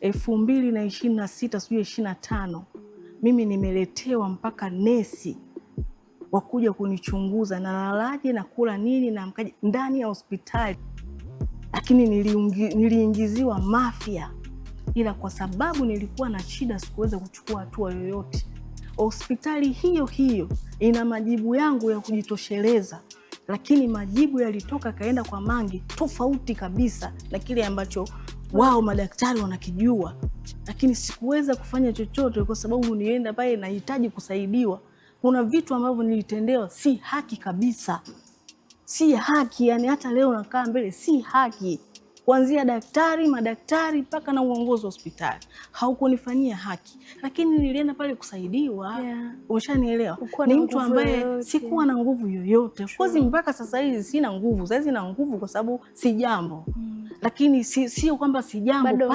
2026 sijui 25 mimi nimeletewa mpaka nesi wakuja kunichunguza na lalaje na kula nini na mkaje ndani ya hospitali, lakini niliingiziwa Mafia, ila kwa sababu nilikuwa na shida sikuweza kuchukua hatua yoyote. Hospitali hiyo hiyo ina majibu yangu ya kujitosheleza, lakini majibu yalitoka kaenda kwa Mange tofauti kabisa na kile ambacho wao madaktari wanakijua, lakini sikuweza kufanya chochote kwa sababu nienda pale nahitaji kusaidiwa. Kuna vitu ambavyo nilitendewa si haki kabisa, si haki. Yani hata leo nakaa mbele, si haki. Kuanzia madaktari mpaka na uongozi wa hospitali haukunifanyia haki, lakini nilienda pale kusaidiwa. Umeshanielewa? Ni mtu ambaye sikuwa na nguvu yoyote. Of course mpaka sasa hivi sina nguvu. Sasa hizi na nguvu kwa sababu si jambo, lakini sio kwamba si jambo.